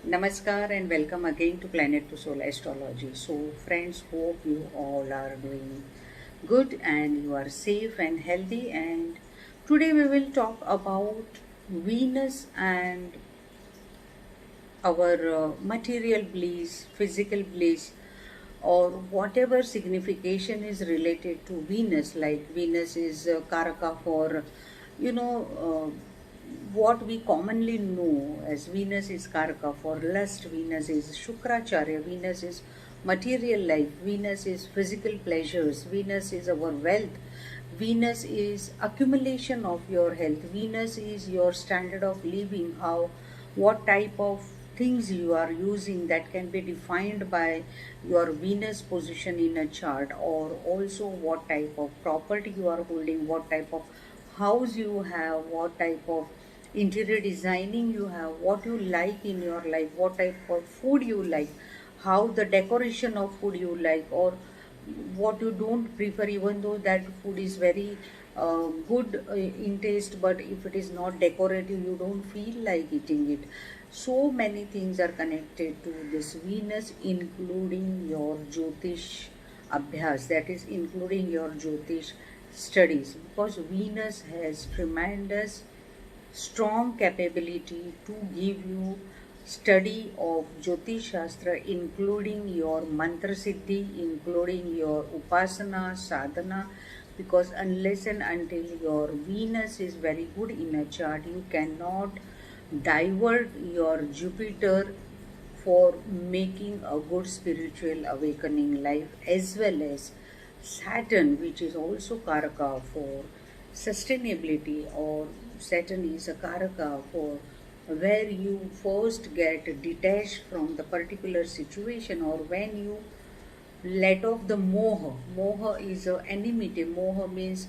Namaskar and welcome again to Planet to Soul Astrology. So, friends, hope you all are doing good and you are safe and healthy. And today we will talk about Venus and our material bliss, physical bliss, or whatever signification is related to Venus. Like Venus is Karaka for, you know, what we commonly know as Venus is Karaka for lust, Venus is Shukracharya, Venus is material life, Venus is physical pleasures, Venus is our wealth, Venus is accumulation of your health, Venus is your standard of living, how what type of things you are using that can be defined by your Venus position in a chart, or also what type of property you are holding, what type of house you have, what type of interior designing you have, what you like in your life, what type of food you like, how the decoration of food you like, or what you don't prefer, even though that food is very good in taste, but if it is not decorative you don't feel like eating it. So many things are connected to this Venus, including your Jyotish Abhyas, that is including your Jyotish studies, because Venus has tremendous strong capability to give you study of Jyotish Shastra, including your Mantra Siddhi, including your Upasana, Sadhana, because unless and until your Venus is very good in a chart, you cannot divert your Jupiter for making a good spiritual awakening life, as well as Saturn, which is also Karaka for sustainability, or Saturn is a Karaka for where you first get detached from the particular situation, or when you let off the moha. Moha is a enmity. Moha means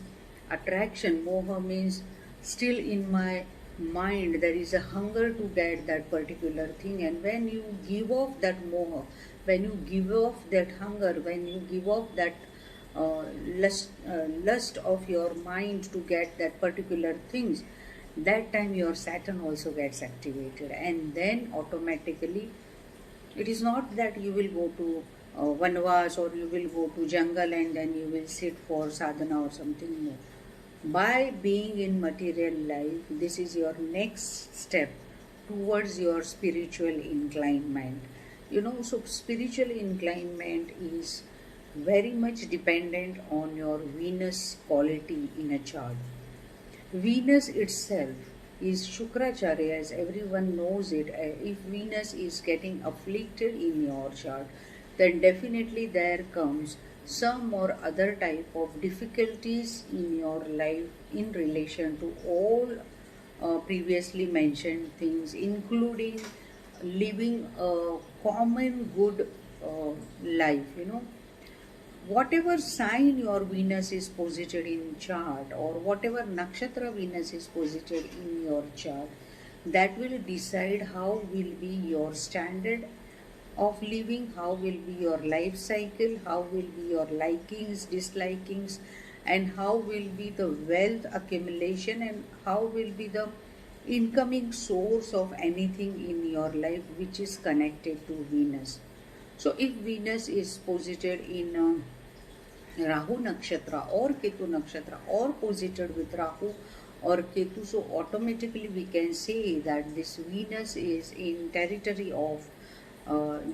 attraction. Moha means still in my mind there is a hunger to get that particular thing, and when you give off that moha, when you give off that hunger, when you give off that lust of your mind to get that particular things, that time your Saturn also gets activated, and then automatically it is not that you will go to Vanvas or you will go to jungle and then you will sit for sadhana or something. No. By being in material life, this is your next step towards your spiritual inclinement. So spiritual inclinement is very much dependent on your Venus quality in a chart. Venus itself is Shukracharya, as everyone knows it. If Venus is getting afflicted in your chart, then definitely there comes some or other type of difficulties in your life in relation to all previously mentioned things, including living a common good life. Whatever sign your Venus is posited in chart, or whatever nakshtra Venus is posited in your chart, that will decide how will be your standard of living, how will be your life cycle, how will be your likings, dislikings, and how will be the wealth accumulation, and how will be the incoming source of anything in your life which is connected to Venus. So if Venus is posited in Rahu nakshatra or Ketu nakshatra, or posited with Rahu or Ketu, so automatically we can say that this Venus is in territory of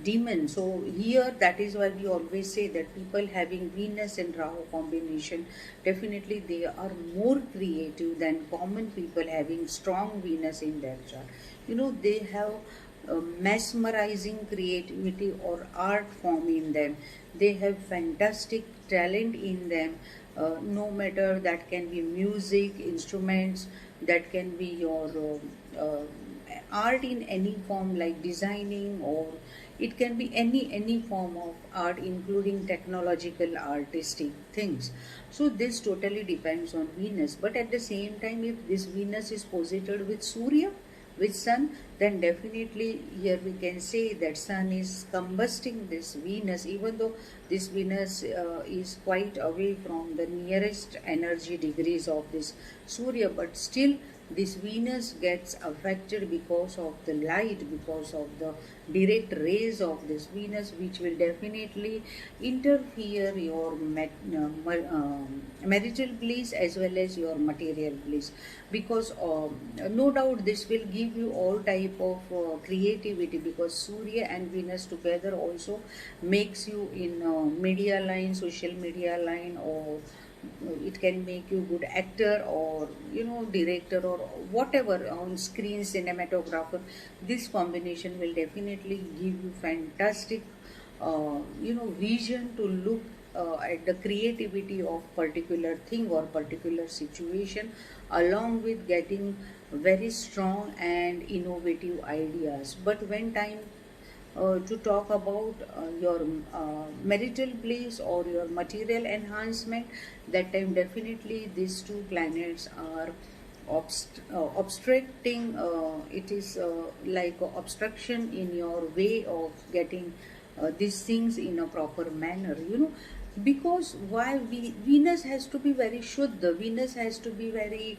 demon. So here, that is why we always say that people having Venus and Rahu combination, definitely they are more creative than common people having strong Venus in their chart. They have mesmerizing creativity or art form in them. They have fantastic talent in them. No matter that can be music, instruments, that can be your art in any form, like designing, or it can be any form of art, including technological artistic things. So this totally depends on Venus. But at the same time, if this Venus is posited with Surya, with sun, then definitely here we can say that sun is combusting this Venus, even though this Venus is quite away from the nearest energy degrees of this Surya, but still this Venus gets affected because of the light, because of the direct rays of this Venus, which will definitely interfere your marital bliss as well as your material bliss. Because no doubt this will give you all type of creativity, because Surya and Venus together also makes you in media line, social media line, or it can make you good actor, or director, or whatever, on screen cinematographer. This combination will definitely give you fantastic vision to look at the creativity of particular thing or particular situation, along with getting very strong and innovative ideas. But when time to talk about your marital bliss or your material enhancement, that time definitely these two planets are obstructing. It is like a obstruction in your way of getting these things in a proper manner, because why Venus has to be very Shuddha, Venus has to be very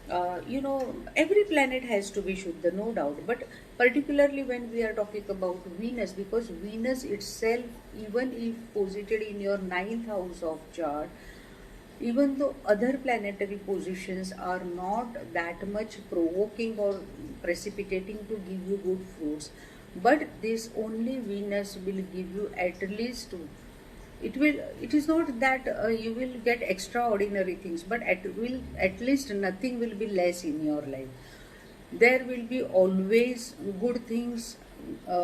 every planet has to be Shuddha, no doubt. But particularly when we are talking about Venus, because Venus itself, even if posited in your ninth house of chart, even though other planetary positions are not that much provoking or precipitating to give you good fruits, but this only Venus will give you at least, it is not that you will get extraordinary things, but at least nothing will be less in your life. There will be always good things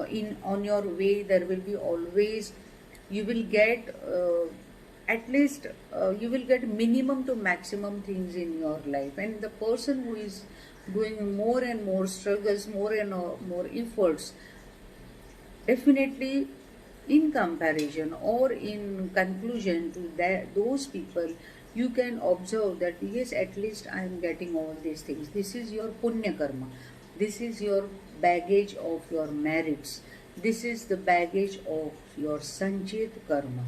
in on your way. There will be always, you will get at least you will get minimum to maximum things in your life. And the person who is doing more and more struggles, more and more efforts, definitely in comparison or in conclusion to that, those people, you can observe that yes, at least I am getting all these things. This is your punya karma, this is your baggage of your merits, this is the baggage of your sanchit karma.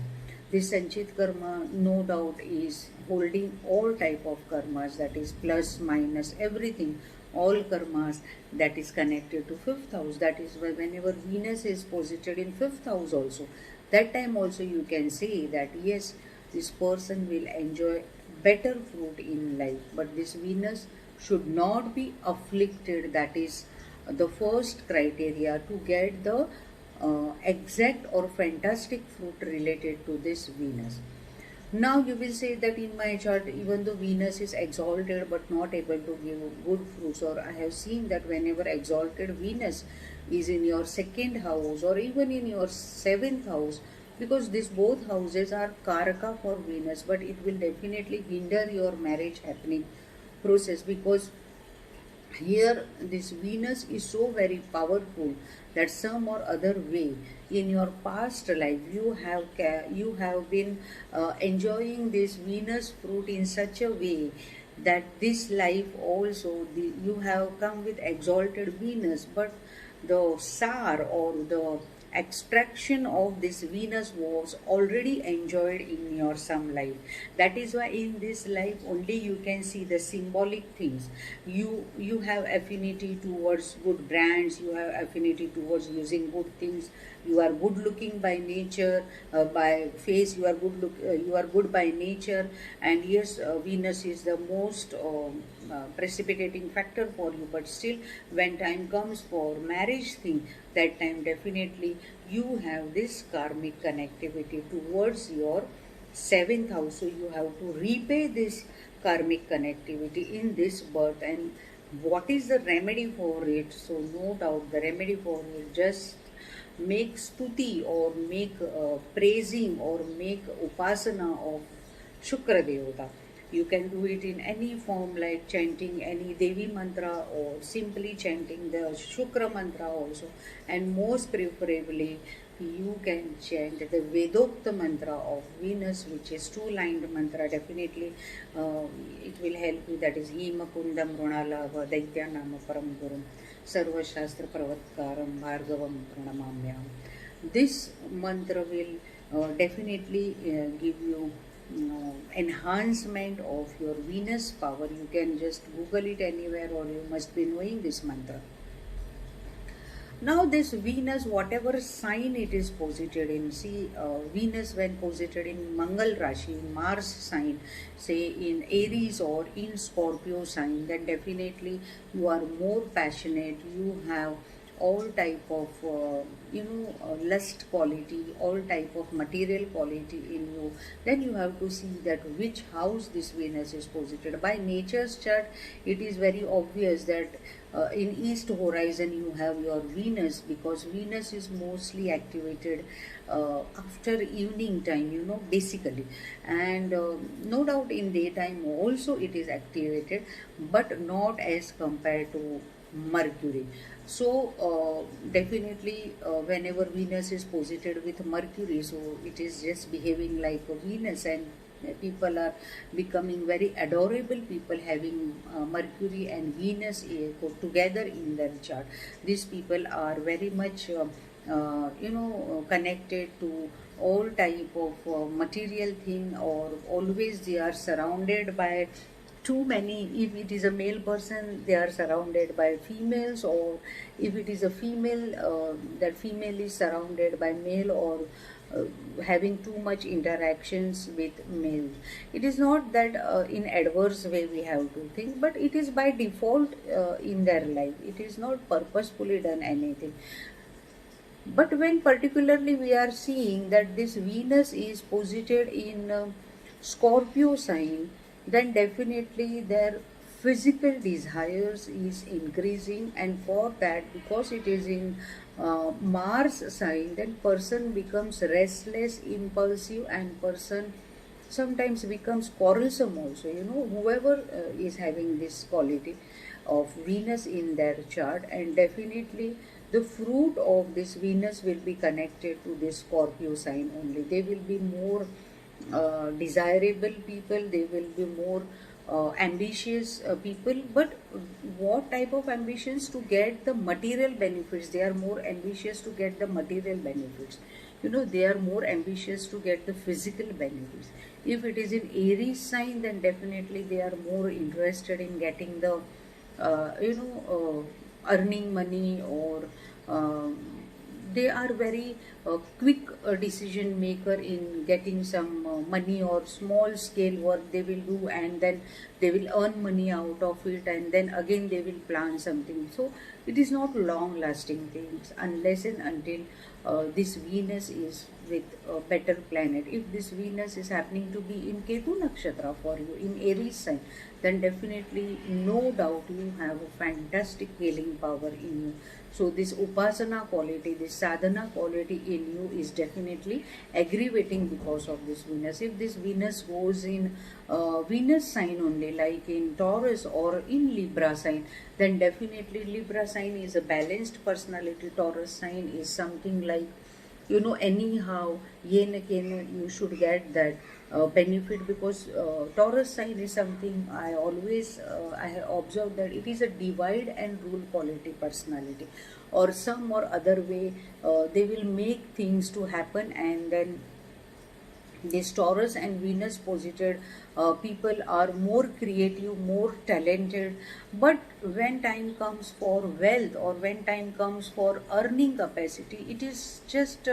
This sanchit karma no doubt is holding all type of karmas, that is plus minus everything, all karmas that is connected to fifth house. That is why whenever Venus is posited in fifth house also, that time also you can say that yes, this person will enjoy better fruit in life. But this Venus should not be afflicted. That is the first criteria to get the exact or fantastic fruit related to this Venus. Now you will say that in my chart, even though Venus is exalted but not able to give good fruits, or I have seen that whenever exalted Venus is in your second house or even in your seventh house, because these both houses are karaka for Venus, but it will definitely hinder your marriage happening process, because here this Venus is so very powerful that some or other way in your past life you have been enjoying this Venus fruit in such a way that this life also you have come with exalted Venus, but the sar or the extraction of this Venus was already enjoyed in your some life. That is why in this life only you can see the symbolic things. You have affinity towards good brands, you have affinity towards using good things, you are good looking by nature, by face you are you are good by nature. And yes, Venus is the most precipitating factor for you, but still when time comes for marriage thing, that time definitely you have this karmic connectivity towards your seventh house. So you have to repay this karmic connectivity in this birth. And what is the remedy for it? So no doubt the remedy for it, just make stuti or make praising or make upasana of Shukra Devata. You can do it in any form, like chanting any Devi mantra or simply chanting the Shukra mantra also. And most preferably, you can chant the Vedokta mantra of Venus, which is two-lined mantra. Definitely, it will help you. That is Hima Kundam Runalava Daityanama Param Gurum Sarva Shastra Pravatkaram Bhargavam Pranamamyam. This mantra will definitely give you enhancement of your Venus power. You can just Google it anywhere, or you must be knowing this mantra. Now this Venus, whatever sign it is posited in, see Venus when posited in Mangal Rashi, Mars sign, say in Aries or in Scorpio sign, then definitely you are more passionate, you have all type of lust quality, all type of material quality in you. Then you have to see that which house this Venus is posited. By nature's chart, it is very obvious that in east horizon you have your Venus, because Venus is mostly activated after evening time, basically, and no doubt in daytime also it is activated, but not as compared to Mercury. So definitely whenever Venus is posited with Mercury, so it is just behaving like a Venus, and people are becoming very adorable people having Mercury and Venus together in their chart. These people are very much connected to all type of material thing, or always they are surrounded by too many. If it is a male person, they are surrounded by females, or if it is a female, that female is surrounded by male, or having too much interactions with males. It is not that in adverse way we have to think, but it is by default in their life. It is not purposefully done anything. But when particularly we are seeing that this Venus is posited in Scorpio sign, then definitely their physical desires is increasing, and for that, because it is in Mars sign, then person becomes restless, impulsive, and person sometimes becomes quarrelsome also. Whoever is having this quality of Venus in their chart, and definitely the fruit of this Venus will be connected to this Scorpio sign only. They will be more desirable people, they will be more ambitious people. But what type of ambitions? To get the material benefits. They are more ambitious to get the material benefits. They are more ambitious to get the physical benefits. If it is in Aries sign, then definitely they are more interested in getting the earning money, or they are very quick decision maker in getting some money, or small scale work they will do, and then they will earn money out of it, and then again they will plan something. So it is not long lasting things unless and until this Venus is with a better planet. If this Venus is happening to be in Ketu nakshtra for you, in Aries sign, then definitely no doubt you have a fantastic healing power in you. So this upasana quality, this sadhana quality in you is definitely aggravating because of this Venus. If this Venus goes in Venus sign only, like in Taurus or in Libra sign, then definitely Libra sign is a balanced personality. Taurus sign is something like, anyhow, you should get that benefit, because Taurus sign is something I have observed that it is a divide and rule quality personality, or some or other way they will make things to happen. And then this Taurus and Venus posited people are more creative, more talented, but when time comes for wealth, or when time comes for earning capacity, it is just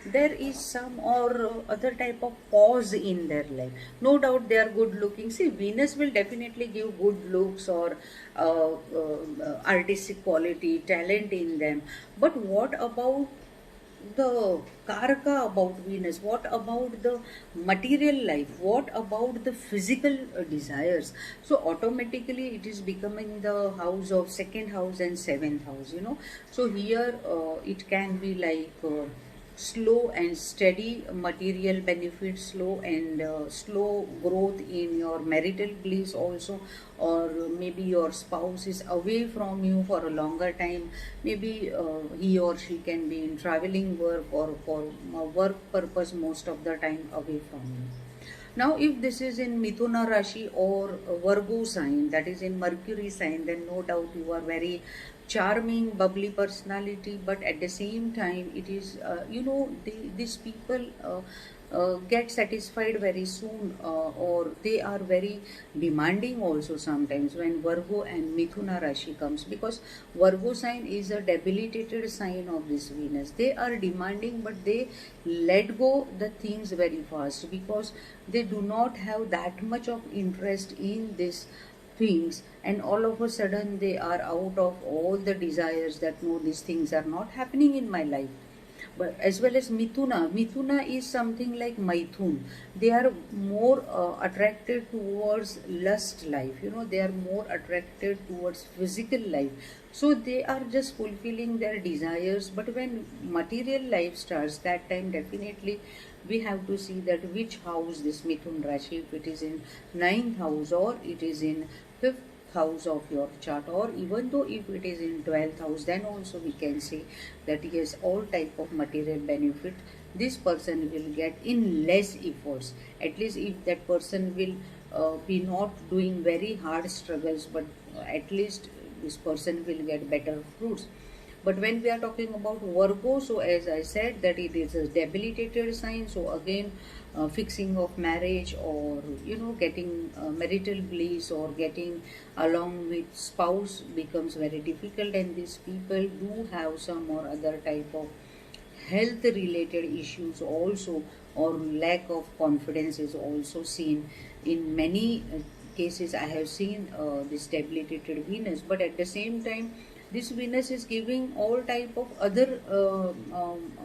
there is some or other type of pause in their life. No doubt they are good looking. See, Venus will definitely give good looks, or artistic quality, talent in them. But what about the karaka about Venus? What about the material life? What about the physical desires? So automatically it is becoming the house of second house and seventh house. So here it can be like slow and steady material benefits, slow growth in your marital bliss also, or maybe your spouse is away from you for a longer time. Maybe he or she can be in traveling work, or for work purpose most of the time away from you. Now if this is in Mithuna Rashi or Virgo sign, that is in Mercury sign, then no doubt you are very charming, bubbly personality, but at the same time, it is, these people get satisfied very soon, or they are very demanding also sometimes when Virgo and Mithuna Rashi comes, because Virgo sign is a debilitated sign of this Venus. They are demanding, but they let go the things very fast because they do not have that much of interest in this things, and all of a sudden they are out of all the desires that no, these things are not happening in my life. But as well as Mithuna is something like Maithun. They are more attracted towards lust life, they are more attracted towards physical life, so they are just fulfilling their desires. But when material life starts, that time definitely we have to see that which house this Mithun Rashi, if it is in ninth house or it is in fifth house of your chart, or even though if it is in 12th house, then also we can say that yes, all type of material benefit this person will get in less efforts. At least if that person will be not doing very hard struggles, but at least this person will get better fruits. But when we are talking about Virgo, so as I said that it is a debilitated sign, so again fixing of marriage, or getting marital bliss, or getting along with spouse becomes very difficult, and these people do have some or other type of health related issues also, or lack of confidence is also seen in many cases. I have seen this debilitated Venus, but at the same time this Venus is giving all type of other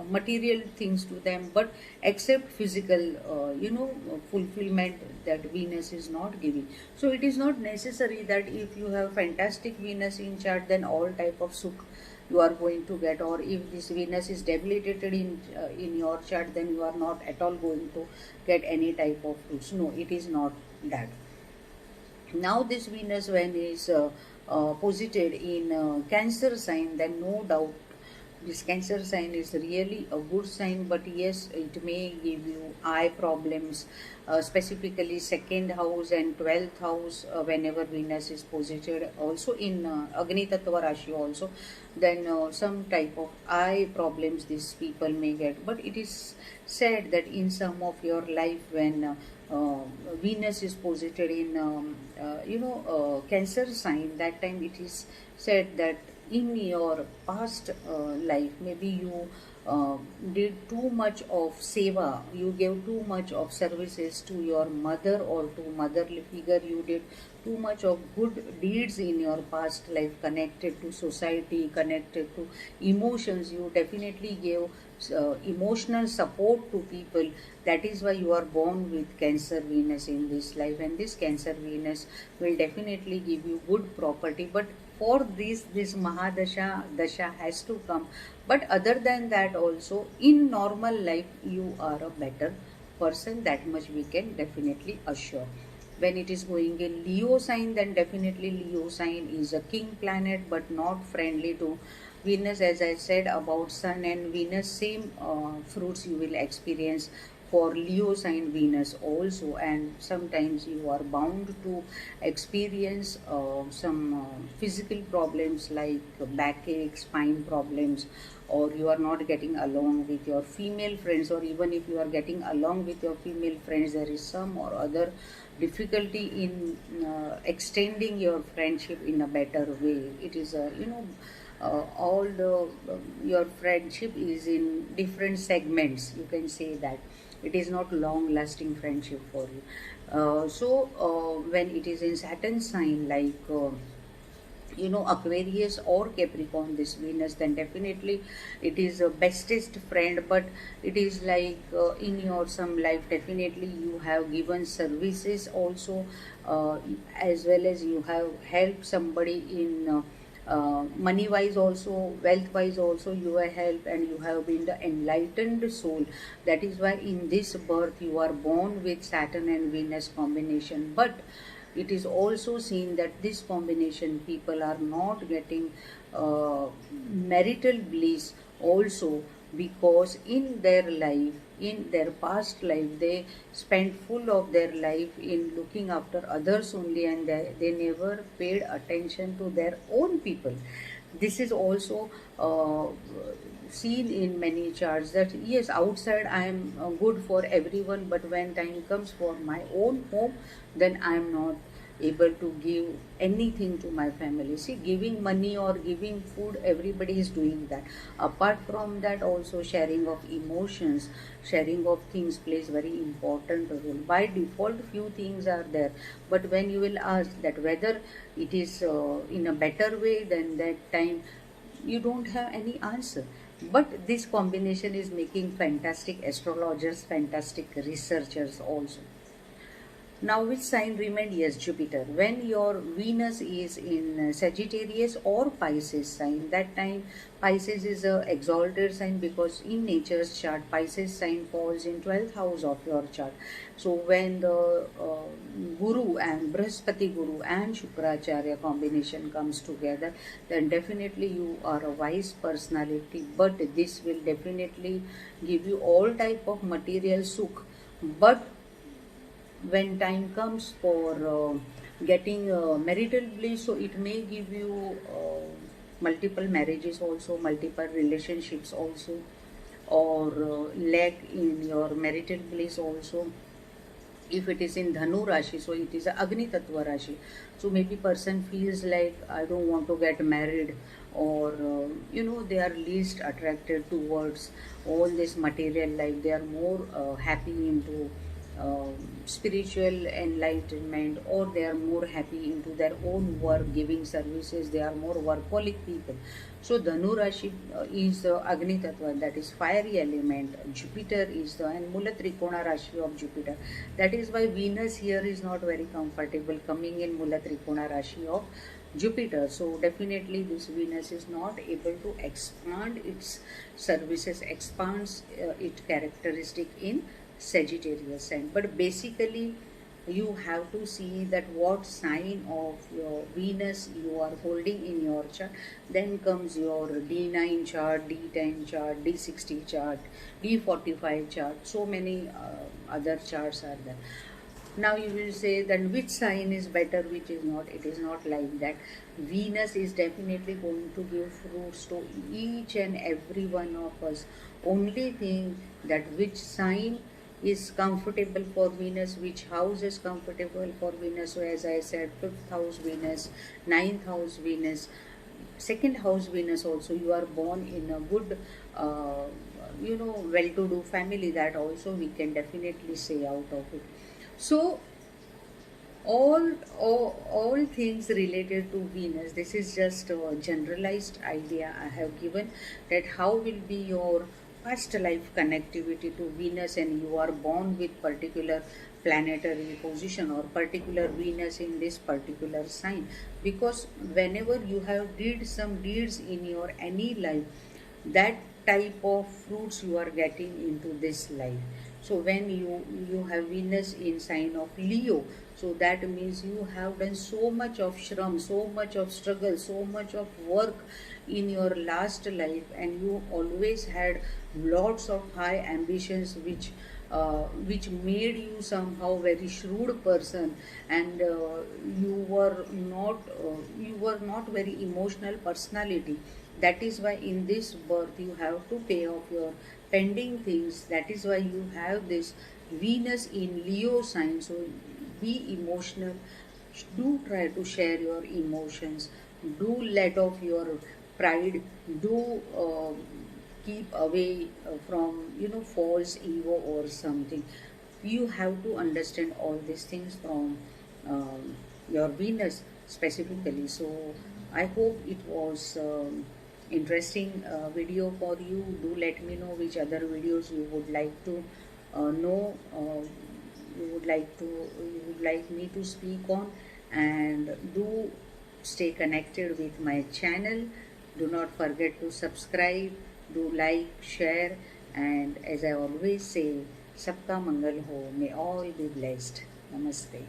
material things to them, but except physical fulfillment, that Venus is not giving. So it is not necessary that if you have fantastic Venus in chart, then all type of sukh you are going to get, or if this Venus is debilitated in your chart, then you are not at all going to get any type of fruits. No, it is not that. Now this Venus, when is posited in Cancer sign, then no doubt this Cancer sign is really a good sign, but yes, it may give you eye problems, specifically second house and 12th house, whenever Venus is posited also in Agni Tattva Rashi also, then some type of eye problems these people may get. But it is said that in some of your life, when Venus is posited in Cancer sign, that time it is said that in your past life, maybe you did too much of seva, you gave too much of services to your mother or to motherly figure, you did too much of good deeds in your past life, connected to society, connected to emotions. You definitely gave emotional support to people. That is why you are born with Cancer Venus in this life, and this Cancer Venus will definitely give you good property. But for this Mahadasha Dasha has to come. But other than that also, in normal life you are a better person, that much we can definitely assure. When it is going in Leo sign, then definitely Leo sign is a king planet, but not friendly to Venus. As I said about Sun and Venus, same fruits you will experience for Leo sign Venus also, and sometimes you are bound to experience some physical problems like backache, spine problems, or you are not getting along with your female friends, or even if you are getting along with your female friends, there is some or other difficulty in extending your friendship in a better way. It is a all the your friendship is in different segments, you can say that it is not long lasting friendship for you. When it is in Saturn sign, like Aquarius or Capricorn, this Venus, then definitely it is a bestest friend. But it is like in your some life, definitely you have given services also, as well as you have helped somebody in money wise also, wealth wise also, you have helped, and you have been the enlightened soul. That is why in this birth you are born with Saturn and Venus combination. But it is also seen that this combination, people are not getting marital bliss also, because in their life, in their past life, they spent full of their life in looking after others only, and they never paid attention to their own people. This is also seen in many charts, that yes, outside I am good for everyone, but when time comes for my own home, then I am not able to give anything to my family. See, giving money or giving food, everybody is doing that. Apart from that, also sharing of emotions, sharing of things plays very important role. By default, few things are there, but when you will ask that whether it is in a better way, then that time you don't have any answer. But this combination is making fantastic astrologers, fantastic researchers also. Now, which sign remained? Yes, Jupiter. When your Venus is in Sagittarius or Pisces sign, that time Pisces is a exalted sign, because in nature's chart, Pisces sign falls in 12th house of your chart. So when the Guru and Brihaspati Guru and Shukracharya combination comes together, then definitely you are a wise personality. But this will definitely give you all type of material sukh. But when time comes for getting marital bliss, so it may give you multiple marriages also, multiple relationships also, or lack in your marital bliss also. If it is in Dhanu Rashi, so it is a Agni Tattva Rashi. So maybe person feels like, I don't want to get married, or they are least attracted towards all this material life. They are more happy into spiritual enlightenment, or they are more happy into their own work, giving services. They are more workaholic people. So Dhanu Rashi is the Agni Tattva, that is fiery element. Jupiter is the, and Mula Trikona Rashi of Jupiter. That is why Venus here is not very comfortable coming in Mula Trikona Rashi of Jupiter. So definitely this Venus is not able to expand its services, expands its characteristic in Sagittarius sign. But basically you have to see that what sign of your Venus you are holding in your chart. Then comes your D9 chart, D10 chart, D60 chart, D45 chart. So many other charts are there. Now you will say that which sign is better, which is not. It is not like that. Venus is definitely going to give fruits to each and every one of us. Only thing that which sign is comfortable for Venus, which house is comfortable for Venus. So as I said, 5th house Venus, 9th house Venus, 2nd house Venus also. You are born in a good well-to-do family, that also we can definitely say out of it. So all things related to Venus, this is just a generalized idea I have given, that how will be your past life connectivity to Venus, and you are born with particular planetary position or particular Venus in this particular sign. Because whenever you have did some deeds in your any life, that type of fruits you are getting into this life. So when you have Venus in sign of Leo, so that means you have done so much of shram, so much of struggle, so much of work in your last life, and you always had lots of high ambitions, which made you somehow very shrewd person, and you were not very emotional personality. That is why in this birth you have to pay off your pending things. That is why you have this Venus in Leo sign. So be emotional, do try to share your emotions, do let off your pride, do keep away from false ego or something. You have to understand all these things from your Venus specifically. So I hope it was interesting video for you. Do let me know which other videos you would like to know, you would like me to speak on, and do stay connected with my channel. Do not forget to subscribe, do like, share, and as I always say, Sabka Mangal Ho, may all be blessed. Namaste.